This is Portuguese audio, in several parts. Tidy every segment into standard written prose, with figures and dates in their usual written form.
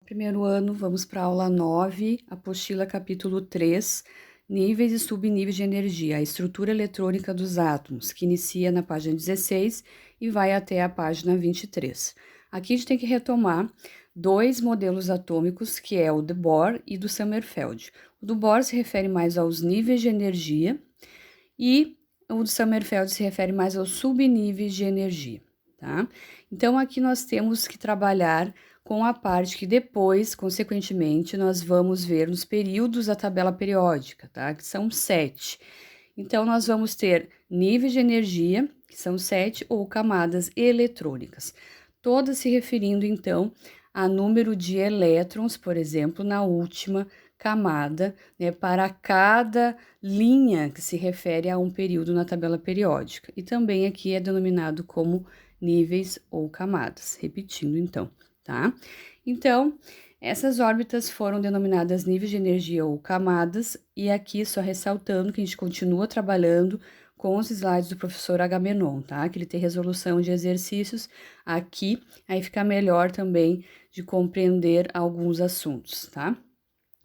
Primeiro ano, vamos para a aula 9, apostila capítulo 3, níveis e subníveis de energia, a estrutura eletrônica dos átomos, que inicia na página 16 e vai até a página 23. Aqui a gente tem que retomar dois modelos atômicos, que é o de Bohr e do Sommerfeld. O do Bohr se refere mais aos níveis de energia e o do Sommerfeld se refere mais aos subníveis de energia, tá? Então, aqui nós temos que trabalhar com a parte que depois, consequentemente, nós vamos ver nos períodos da tabela periódica, tá? Que são 7. Então, nós vamos ter níveis de energia, que são 7, ou camadas eletrônicas, todas se referindo, então, a número de elétrons, por exemplo, na última camada, né, para cada linha que se refere a um período na tabela periódica. E também aqui é denominado como níveis ou camadas. Repetindo, então, tá? Então, essas órbitas foram denominadas níveis de energia ou camadas, e aqui só ressaltando que a gente continua trabalhando com os slides do professor Agamenon, tá? Que ele tem resolução de exercícios aqui, aí fica melhor também de compreender alguns assuntos, tá?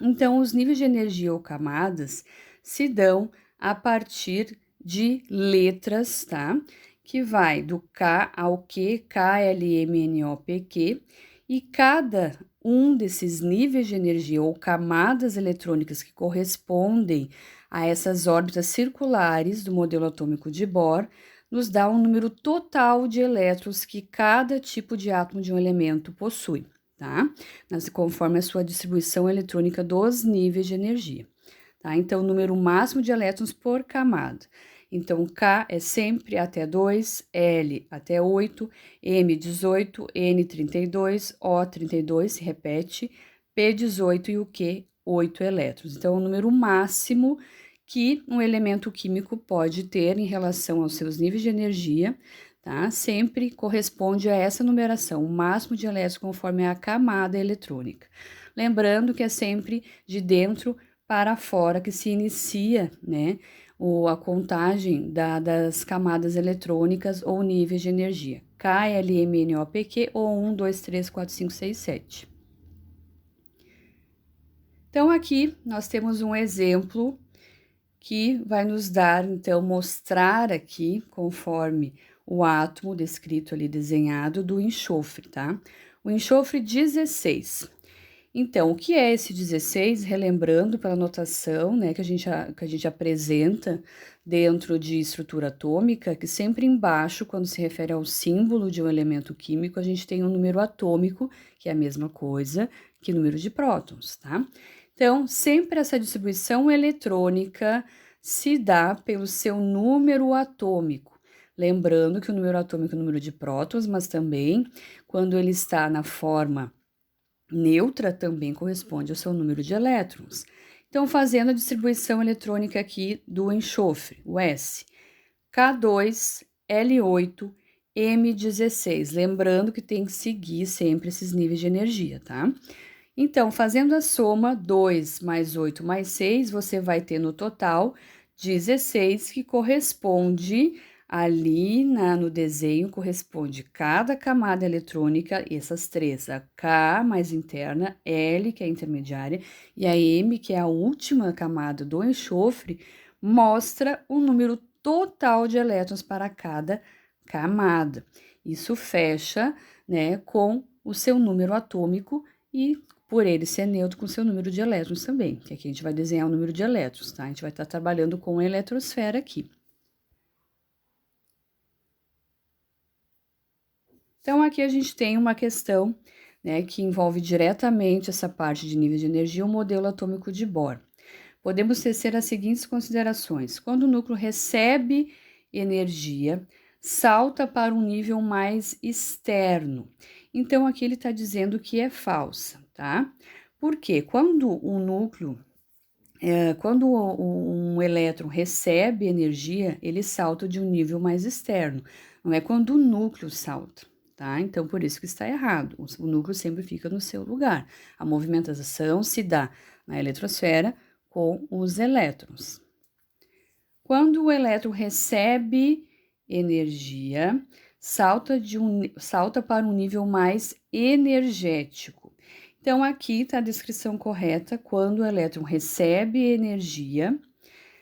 Então, os níveis de energia ou camadas se dão a partir de letras, tá? Que vai do K ao Q, K, L, M, N, O, P, Q, e cada um desses níveis de energia ou camadas eletrônicas que correspondem a essas órbitas circulares do modelo atômico de Bohr nos dá um número total de elétrons que cada tipo de átomo de um elemento possui, tá? Conforme a sua distribuição eletrônica dos níveis de energia, tá? Então, o número máximo de elétrons por camada. Então, K é sempre até 2, L até 8, M 18, N 32, O 32, se repete, P 18 e o Q 8 elétrons. Então, é o número máximo que um elemento químico pode ter em relação aos seus níveis de energia, tá? Sempre corresponde a essa numeração, o máximo de elétrons conforme a camada eletrônica. Lembrando que é sempre de dentro para fora que se inicia, né, a contagem das camadas eletrônicas ou níveis de energia. K, L, M, N, O, P, Q ou 1, 2, 3, 4, 5, 6, 7. Então, aqui nós temos um exemplo que vai nos dar, então, mostrar aqui, conforme o átomo descrito ali, desenhado, do enxofre, tá? O enxofre 16. Então, o que é esse 16? Relembrando pela notação, né, que a gente apresenta dentro de estrutura atômica, que sempre embaixo, quando se refere ao símbolo de um elemento químico, a gente tem um número atômico, que é a mesma coisa que número de prótons, tá? Então, sempre essa distribuição eletrônica se dá pelo seu número atômico. Lembrando que o número atômico é o número de prótons, mas também quando ele está na forma neutra também corresponde ao seu número de elétrons. Então, fazendo a distribuição eletrônica aqui do enxofre, o S, K2, L8, M16. Lembrando que tem que seguir sempre esses níveis de energia, tá? Então, fazendo a soma 2 mais 8 mais 6, você vai ter no total 16, que corresponde ali no desenho, corresponde cada camada eletrônica, essas três, a K mais interna, L, que é a intermediária, e a M, que é a última camada do enxofre, mostra o número total de elétrons para cada camada. Isso fecha, né, com o seu número atômico e por ele ser neutro com seu número de elétrons também, que aqui a gente vai desenhar o número de elétrons, tá? A gente vai estar trabalhando com a eletrosfera aqui. Então, aqui a gente tem uma questão, né, que envolve diretamente essa parte de nível de energia, o modelo atômico de Bohr. Podemos tecer as seguintes considerações. Quando o núcleo recebe energia, salta para um nível mais externo. Então, aqui ele está dizendo que é falsa, tá? Porque quando o núcleo, quando um elétron recebe energia, ele salta de um nível mais externo. Não é quando o núcleo salta, tá? Então, por isso que está errado. O núcleo sempre fica no seu lugar. A movimentação se dá na eletrosfera com os elétrons. Quando o elétron recebe energia, salta para um nível mais energético. Então, aqui está a descrição correta: quando o elétron recebe energia,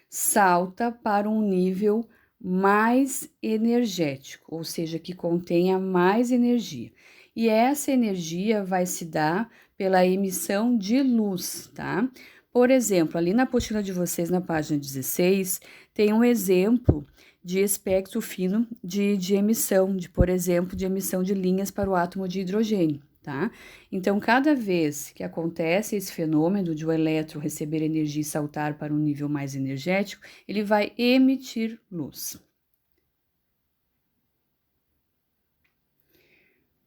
salta para um nível mais energético, ou seja, que contenha mais energia. E essa energia vai se dar pela emissão de luz, tá? Por exemplo, ali na apostila de vocês, na página 16, tem um exemplo de espectro fino de emissão, por exemplo, de emissão de linhas para o átomo de hidrogênio, tá? Então, cada vez que acontece esse fenômeno de o elétron receber energia e saltar para um nível mais energético, ele vai emitir luz.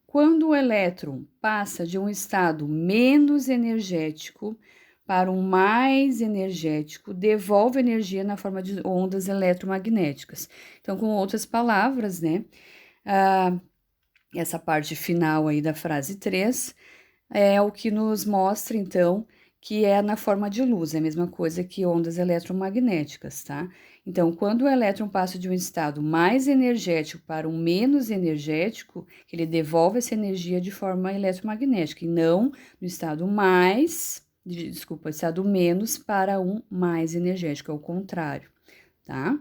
Quando o elétron passa de um estado menos energético para um mais energético, devolve energia na forma de ondas eletromagnéticas. Então, com outras palavras, né, essa parte final aí da frase 3 é o que nos mostra, então, que é na forma de luz, é a mesma coisa que ondas eletromagnéticas, tá? Então, quando o elétron passa de um estado mais energético para um menos energético, ele devolve essa energia de forma eletromagnética, e não no estado estado menos para um mais energético, é o contrário, tá?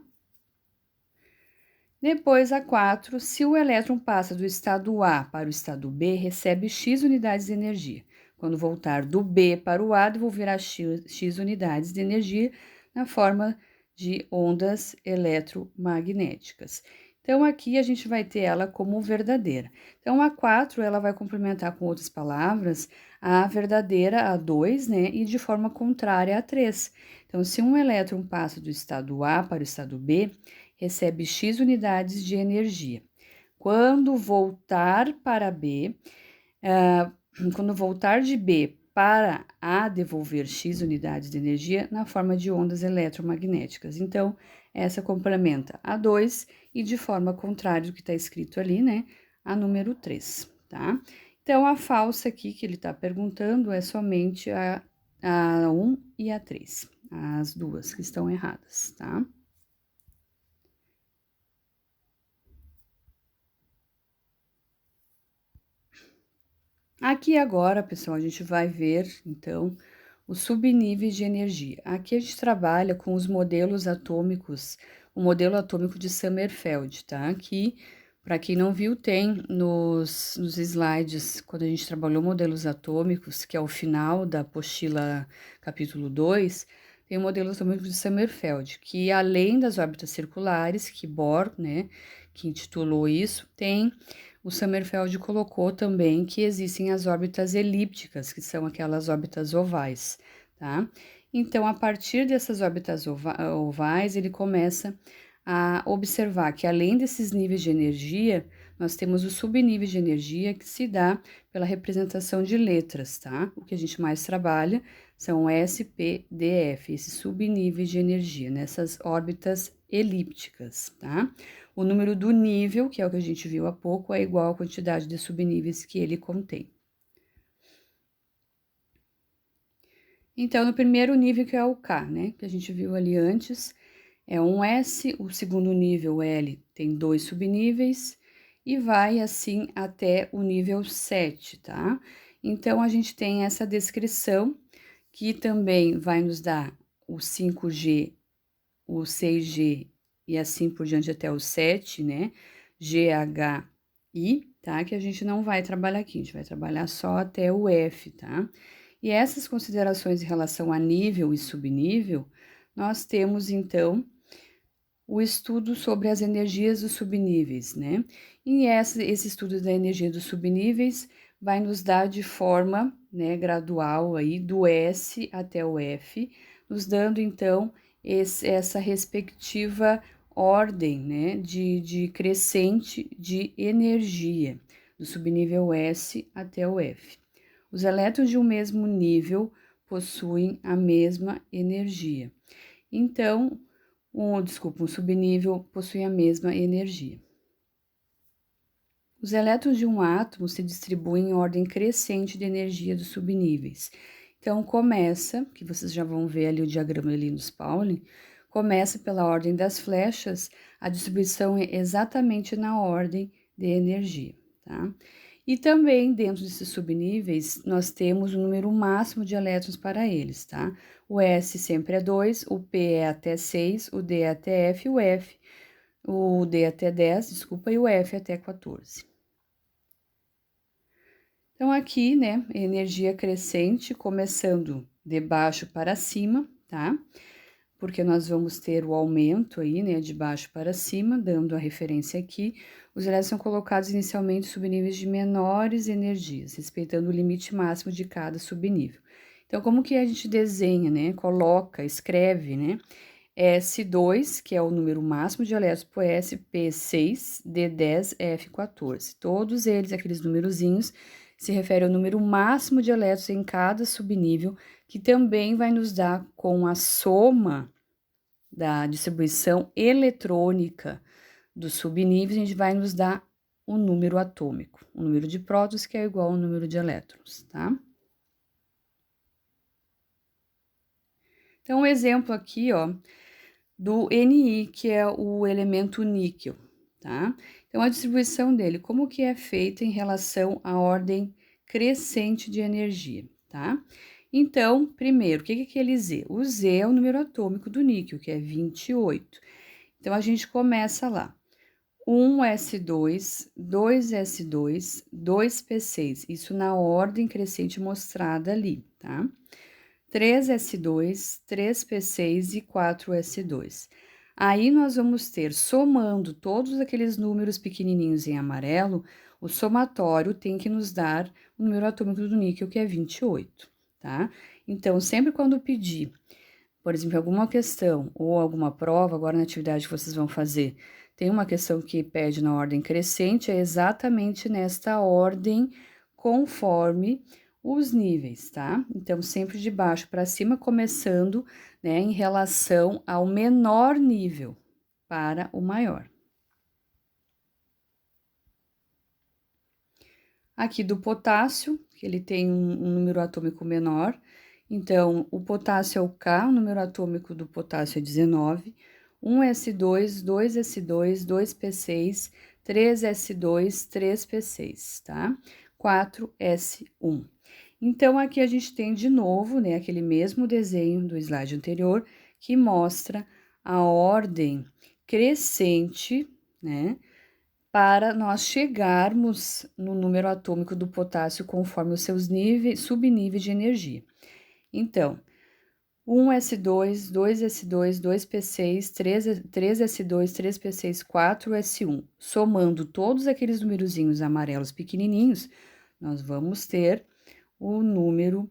Depois, a 4, se o elétron passa do estado A para o estado B, recebe X unidades de energia. Quando voltar do B para o A, devolverá X unidades de energia na forma de ondas eletromagnéticas. Então, aqui a gente vai ter ela como verdadeira. Então, a 4, ela vai complementar com outras palavras a verdadeira, a 2, né? E de forma contrária a 3. Então, se um elétron passa do estado A para o estado B, recebe X unidades de energia. Quando voltar para B, quando voltar de B para A, devolver X unidades de energia na forma de ondas eletromagnéticas. Então, essa complementa a 2 e de forma contrária do que está escrito ali, né? A número 3, tá? Então, a falsa aqui que ele está perguntando é somente a 1 e a 3, as duas que estão erradas, tá? Aqui agora, pessoal, a gente vai ver, então, os subníveis de energia. Aqui a gente trabalha com os modelos atômicos, o modelo atômico de Sommerfeld, tá? Aqui, para quem não viu, tem nos slides, quando a gente trabalhou modelos atômicos, que é o final da apostila capítulo 2, tem o modelo atômico de Sommerfeld, que além das órbitas circulares, que Bohr, né, que intitulou isso, tem o Sommerfeld colocou também que existem as órbitas elípticas, que são aquelas órbitas ovais, tá? Então, a partir dessas órbitas ovais, ele começa a observar que além desses níveis de energia, nós temos os subníveis de energia que se dá pela representação de letras, tá? O que a gente mais trabalha são S, P, D, F, esses subníveis de energia, nessas órbitas elípticas, tá? O número do nível, que é o que a gente viu há pouco, é igual à quantidade de subníveis que ele contém. Então, no primeiro nível, que é o K, né, que a gente viu ali antes, é um S, o segundo nível, L, tem 2 subníveis, e vai assim até o nível 7, tá? Então, a gente tem essa descrição, que também vai nos dar o 5G, o 6G e assim por diante até o 7, né? GHI, tá? Que a gente não vai trabalhar aqui, a gente vai trabalhar só até o F, tá? E essas considerações em relação a nível e subnível, nós temos então o estudo sobre as energias dos subníveis, né? E esse estudo da energia dos subníveis vai nos dar de forma, né, gradual aí do S até o F, nos dando então essa respectiva ordem, né, de crescente de energia, do subnível S até o F. Os elétrons de um mesmo nível possuem a mesma energia. Então, um subnível possui a mesma energia. Os elétrons de um átomo se distribuem em ordem crescente de energia dos subníveis. Então, começa, que vocês já vão ver ali o diagrama de Linus-Pauling, começa pela ordem das flechas, a distribuição é exatamente na ordem de energia, tá? E também, dentro desses subníveis, nós temos o número máximo de elétrons para eles, tá? O S sempre é 2, o P é até 6, o D é até F, o D até 10, desculpa, e o F até 14. Então, aqui, né, energia crescente, começando de baixo para cima, tá? Porque nós vamos ter o aumento aí, né, de baixo para cima, dando a referência aqui. Os elétrons são colocados inicialmente em subníveis de menores energias, respeitando o limite máximo de cada subnível. Então, como que a gente desenha, né, coloca, escreve, né? S2, que é o número máximo de elétrons por S, P6, D10, F14. Todos eles, aqueles numerozinhos, se referem ao número máximo de elétrons em cada subnível, que também vai nos dar com a soma da distribuição eletrônica dos subníveis, a gente vai nos dar o número atômico, o número de prótons, que é igual ao número de elétrons, tá? Então, um exemplo aqui, ó, do Ni, que é o elemento níquel, tá? Então, a distribuição dele, como que é feita em relação à ordem crescente de energia, tá? Então, primeiro, o que é aquele Z? O Z é o número atômico do níquel, que é 28. Então, a gente começa lá. 1s2, 2s2, 2p6, isso na ordem crescente mostrada ali, tá? 3s2, 3p6 e 4s2. Aí nós vamos ter, somando todos aqueles números pequenininhos em amarelo, o somatório tem que nos dar o número atômico do níquel, que é 28, tá? Então, sempre quando pedir, por exemplo, alguma questão ou alguma prova, agora na atividade que vocês vão fazer, tem uma questão que pede na ordem crescente, é exatamente nesta ordem, conforme os níveis, tá? Então, sempre de baixo para cima, começando, né, em relação ao menor nível para o maior. Aqui do potássio, que ele tem um número atômico menor, então, o potássio é o K, o número atômico do potássio é 19, 1s2, 2s2, 2p6, 3s2, 3p6, tá? 4s1. Então, aqui a gente tem de novo, né, aquele mesmo desenho do slide anterior, que mostra a ordem crescente, né, para nós chegarmos no número atômico do potássio conforme os seus níveis, subníveis de energia. Então, 1s2, 2s2, 2p6, 3s2, 3p6, 4s1. Somando todos aqueles numerozinhos amarelos pequenininhos, nós vamos ter o número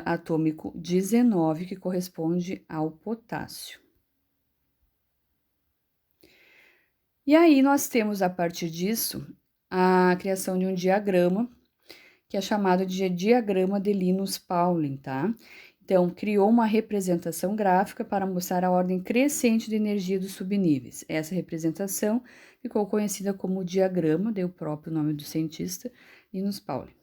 atômico 19, que corresponde ao potássio. E aí, nós temos, a partir disso, a criação de um diagrama, que é chamado de diagrama de Linus-Pauling, tá? Então, criou uma representação gráfica para mostrar a ordem crescente de energia dos subníveis. Essa representação ficou conhecida como diagrama, deu o próprio nome do cientista, Linus Pauling.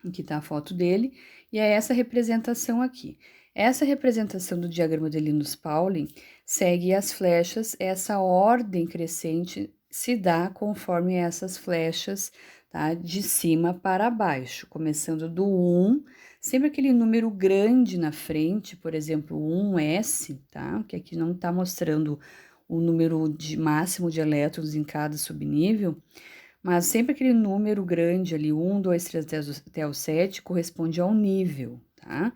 Aqui está a foto dele, e é essa representação aqui. Essa representação do diagrama de Linus-Pauling segue as flechas, essa ordem crescente se dá conforme essas flechas, tá? De cima para baixo, começando do 1, sempre aquele número grande na frente, por exemplo, 1s, tá? Que aqui não está mostrando o número de máximo de elétrons em cada subnível, mas sempre aquele número grande ali, 1, 2, 3 até o 7, corresponde ao nível, tá?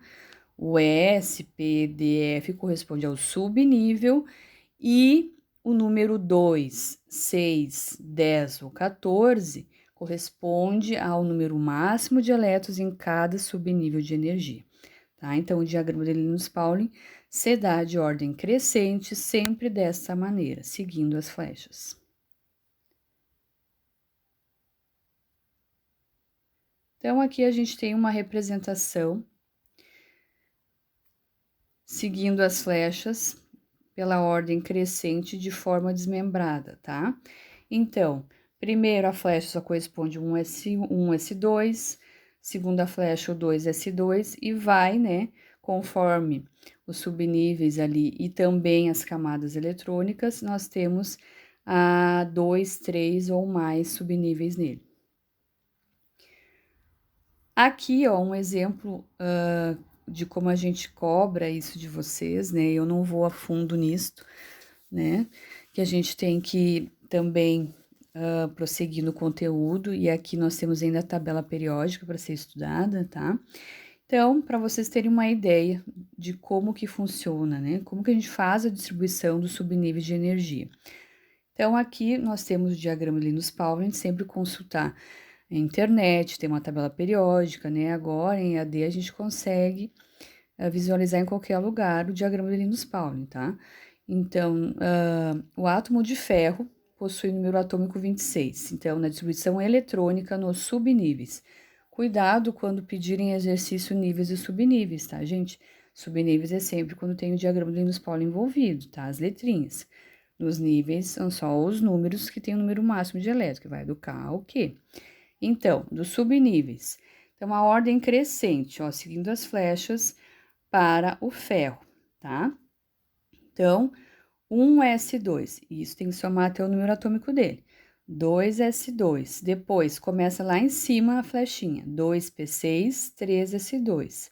O S, P, D, F corresponde ao subnível e o número 2, 6, 10 ou 14 corresponde ao número máximo de elétrons em cada subnível de energia, tá? Então, o diagrama de Linus-Pauling se dá de ordem crescente, sempre dessa maneira, seguindo as flechas. Então, aqui a gente tem uma representação seguindo as flechas pela ordem crescente de forma desmembrada, tá? Então, primeiro a flecha só corresponde a 1s2, segunda flecha o 2s2 e vai, né, conforme os subníveis ali e também as camadas eletrônicas, nós temos a 2, 3 ou mais subníveis nele. Aqui, ó, um exemplo de como a gente cobra isso de vocês, né? Eu não vou a fundo nisto, né? Que a gente tem que também prosseguir no conteúdo, e aqui nós temos ainda a tabela periódica para ser estudada, tá? Então, para vocês terem uma ideia de como que funciona, né? Como que a gente faz a distribuição dos subníveis de energia. Então, aqui nós temos o diagrama Linus-Pauling, sempre consultar a internet, tem uma tabela periódica, né? Agora, em AD, a gente consegue visualizar em qualquer lugar o diagrama de Linus-Pauling, tá? Então, o átomo de ferro possui o número atômico 26, então, na distribuição eletrônica nos subníveis. Cuidado quando pedirem exercício níveis e subníveis, tá, gente? Subníveis é sempre quando tem o diagrama de Linus-Pauling envolvido, tá? As letrinhas. Nos níveis são só os números que tem o número máximo de elétrons, que vai do K ao Q. Então, dos subníveis. Então, a ordem crescente, ó, seguindo as flechas para o ferro, tá? Então, 1s2, isso tem que somar até o número atômico dele. 2s2, depois começa lá em cima a flechinha, 2p6, 3s2.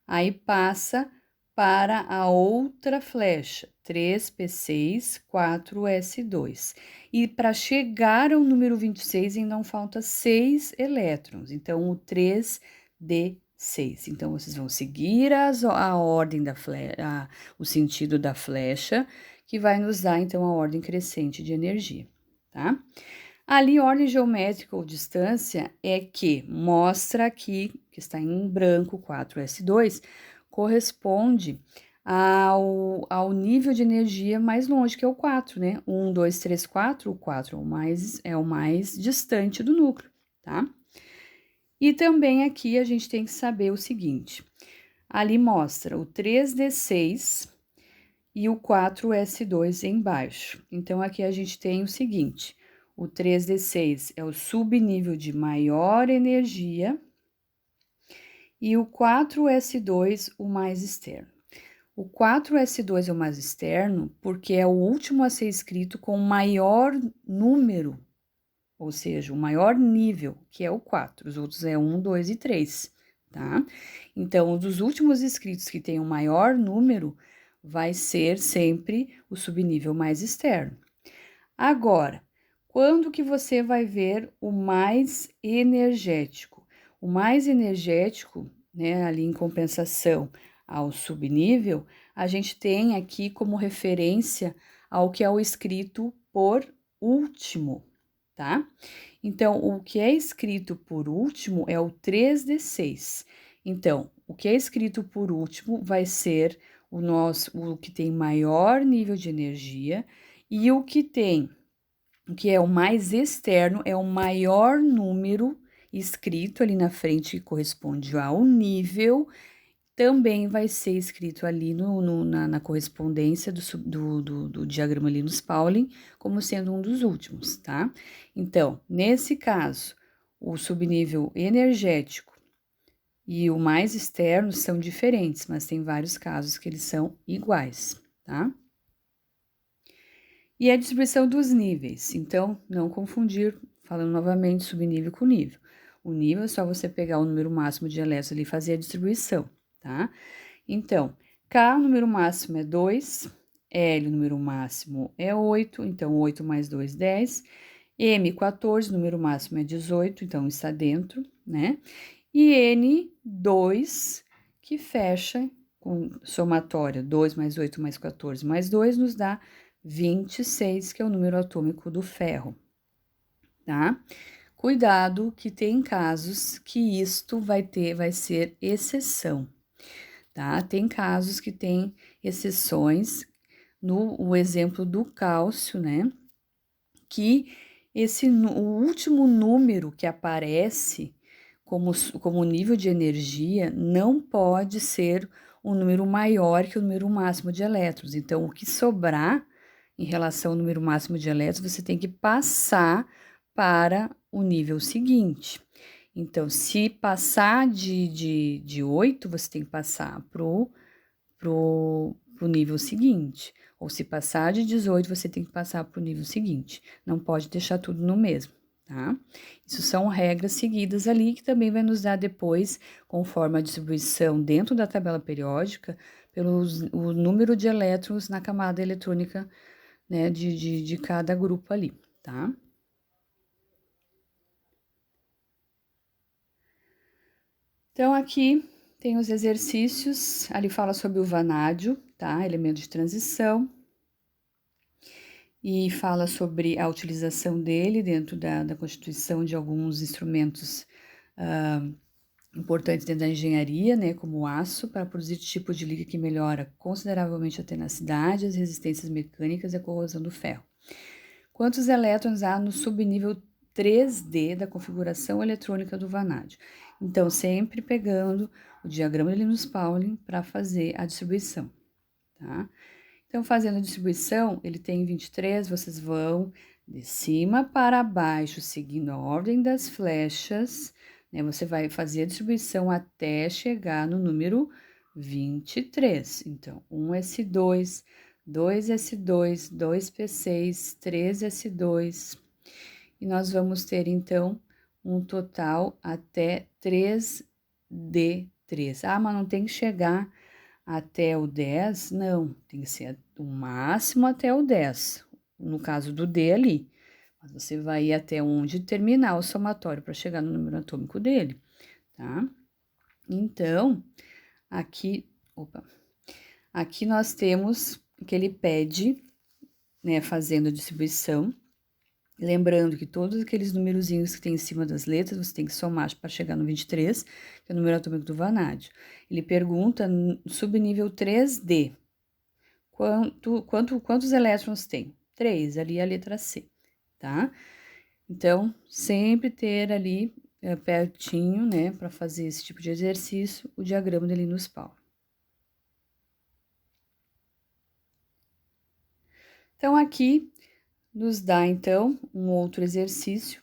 Aí passa para a outra flecha, 3p6, 4s2. E para chegar ao número 26, ainda falta 6 elétrons, então o 3d6. Então, vocês vão seguir a ordem da flecha, o sentido da flecha, que vai nos dar, então, a ordem crescente de energia, tá? Ali, ordem geométrica ou distância é que mostra aqui, que está em branco, 4s2, corresponde ao nível de energia mais longe, que é o 4, né? 1, 2, 3, 4, o 4 é o mais distante do núcleo, tá? E também aqui a gente tem que saber o seguinte, ali mostra o 3d6 e o 4s2 embaixo. Então, aqui a gente tem o seguinte, o 3d6 é o subnível de maior energia e o 4s2 o mais externo. O 4s2 é o mais externo porque é o último a ser escrito com maior número, ou seja, o maior nível, que é o 4. Os outros é 1, 2 e 3, tá? Então, um dos últimos escritos que tem o maior número vai ser sempre o subnível mais externo. Agora, quando que você vai ver o mais energético? O mais energético, né, ali em compensação ao subnível, a gente tem aqui como referência ao que é o escrito por último, tá? Então, o que é escrito por último é o 3d6. Então, o que é escrito por último vai ser o que tem maior nível de energia, e o que é o mais externo, é o maior número escrito ali na frente, que corresponde ao nível, também vai ser escrito ali na correspondência do diagrama Linus-Pauling, como sendo um dos últimos, tá? Então, nesse caso, o subnível energético e o mais externo são diferentes, mas tem vários casos que eles são iguais, tá? E a distribuição dos níveis. Então, não confundir, falando novamente, subnível com nível. O nível é só você pegar o número máximo de elétrons ali e fazer a distribuição, tá? Então, K, o número máximo é 2, L, o número máximo é 8, então 8 mais 2, 10. M, 14, o número máximo é 18, então está dentro, né? E N, 2, que fecha com somatória 2 mais 8 mais 14 mais 2, nos dá 26, que é o número atômico do ferro, tá? Cuidado que tem casos que isto vai ser exceção, tá? Tem casos que tem exceções, o exemplo do cálcio, né? Que o último número que aparece como nível de energia não pode ser um número maior que o número máximo de elétrons. Então, o que sobrar em relação ao número máximo de elétrons, você tem que passar para o nível seguinte. Então, se passar de 8, você tem que passar pro nível seguinte. Ou se passar de 18, você tem que passar para o nível seguinte. Não pode deixar tudo no mesmo, tá? Isso são regras seguidas ali, que também vai nos dar depois, conforme a distribuição dentro da tabela periódica, o número de elétrons na camada eletrônica, né, de cada grupo ali, tá? Então, aqui tem os exercícios, ali fala sobre o vanádio, tá? Elemento de transição, e fala sobre a utilização dele dentro da constituição de alguns instrumentos importantes dentro da engenharia, né, como o aço, para produzir tipo de liga que melhora consideravelmente a tenacidade, as resistências mecânicas e a corrosão do ferro. Quantos elétrons há no subnível 3D da configuração eletrônica do vanádio? Então, sempre pegando o diagrama de Linus-Pauling para fazer a distribuição, tá? Então, fazendo a distribuição, ele tem 23, vocês vão de cima para baixo, seguindo a ordem das flechas, né? Você vai fazer a distribuição até chegar no número 23. Então, 1s2, 2s2, 2p6, 3s2. E nós vamos ter, então, um total até 3d3. Ah, mas não tem que chegar até o 10? Não, tem que ser o máximo até o 10. No caso do D ali. Mas você vai ir até onde terminar o somatório para chegar no número atômico dele, tá? Então, aqui nós temos que ele pede, né, fazendo a distribuição. Lembrando que todos aqueles numerozinhos que tem em cima das letras, você tem que somar para chegar no 23, que é o número atômico do vanádio. Ele pergunta no subnível 3D, quantos elétrons tem? 3, ali é a letra C, tá? Então, sempre ter ali pertinho, né, para fazer esse tipo de exercício, o diagrama de Linus-Pauling. Então, aqui nos dá, então, um outro exercício,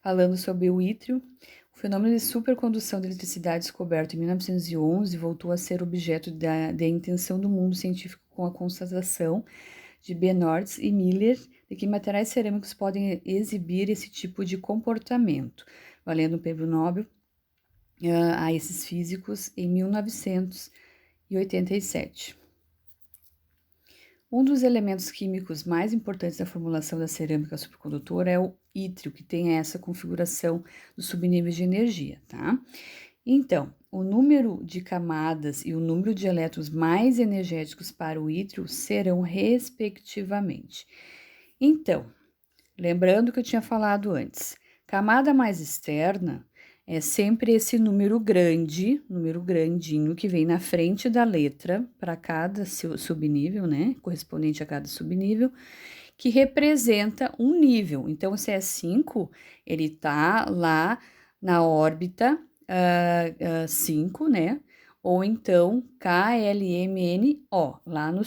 falando sobre o ítrio. O fenômeno de supercondução de eletricidade descoberto em 1911 voltou a ser objeto da intenção do mundo científico com a constatação de Benortz e Miller de que materiais cerâmicos podem exibir esse tipo de comportamento, valendo o prêmio Nobel a esses físicos em 1987. Um dos elementos químicos mais importantes da formulação da cerâmica supercondutora é o ítrio, que tem essa configuração dos subníveis de energia, tá? Então, o número de camadas e o número de elétrons mais energéticos para o ítrio serão respectivamente. Então, lembrando que eu tinha falado antes, camada mais externa é sempre esse número grande, número grandinho que vem na frente da letra para cada subnível, né? Correspondente a cada subnível, que representa um nível. Então, se é 5, ele tá lá na órbita 5, né? Ou então KLMNO, lá no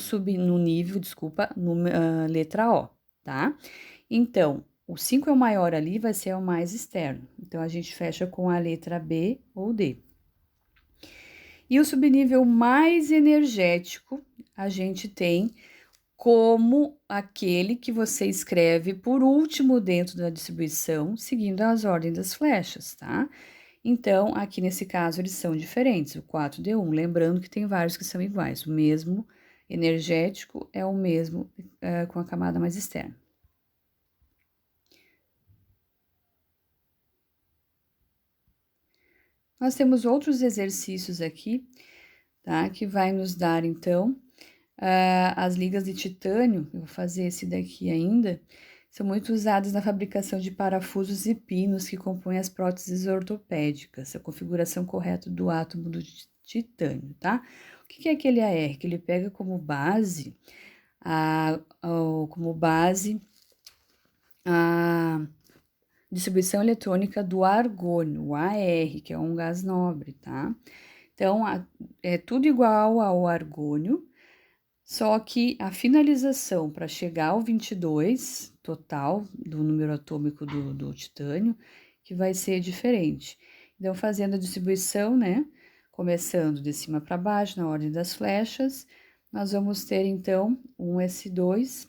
nível, letra O, tá? Então, o 5 é o maior ali, vai ser o mais externo. Então, a gente fecha com a letra B ou D. E o subnível mais energético, a gente tem como aquele que você escreve por último dentro da distribuição, seguindo as ordens das flechas, tá? Então, aqui nesse caso, eles são diferentes, o 4D1. Lembrando que tem vários que são iguais. O mesmo energético é o mesmo com a camada mais externa. Nós temos outros exercícios aqui, tá? Que vai nos dar, então, as ligas de titânio. Eu vou fazer esse daqui ainda. São muito usadas na fabricação de parafusos e pinos que compõem as próteses ortopédicas, a configuração correta do átomo do titânio, tá? O que é aquele AR? Que ele pega como base a distribuição eletrônica do argônio, o AR, que é um gás nobre, tá? Então, é tudo igual ao argônio, só que a finalização para chegar ao 22 total do número atômico do titânio, que vai ser diferente. Então, fazendo a distribuição, né? Começando de cima para baixo, na ordem das flechas, nós vamos ter, então, um S2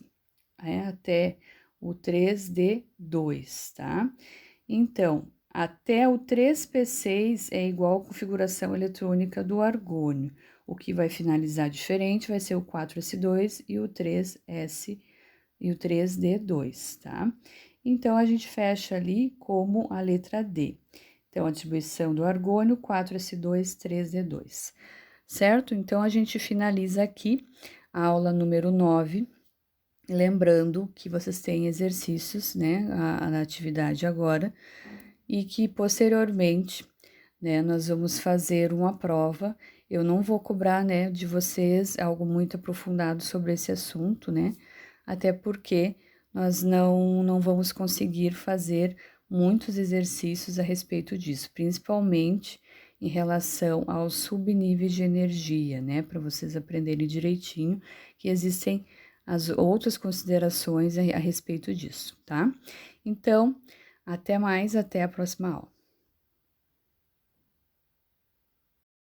até o 3D2, tá? Então, até o 3P6 é igual à configuração eletrônica do argônio. O que vai finalizar diferente vai ser o 4S2 e o 3S e o 3D2, tá? Então, a gente fecha ali como a letra D. Então, a distribuição do argônio, 4S2, 3D2, certo? Então, a gente finaliza aqui a aula número 9, lembrando que vocês têm exercícios, né, na atividade agora, e que posteriormente, né, nós vamos fazer uma prova. Eu não vou cobrar, né, de vocês algo muito aprofundado sobre esse assunto, né, até porque nós não vamos conseguir fazer muitos exercícios a respeito disso, principalmente em relação aos subníveis de energia, né, para vocês aprenderem direitinho que existem as outras considerações a respeito disso, tá? Então, até mais, até a próxima aula.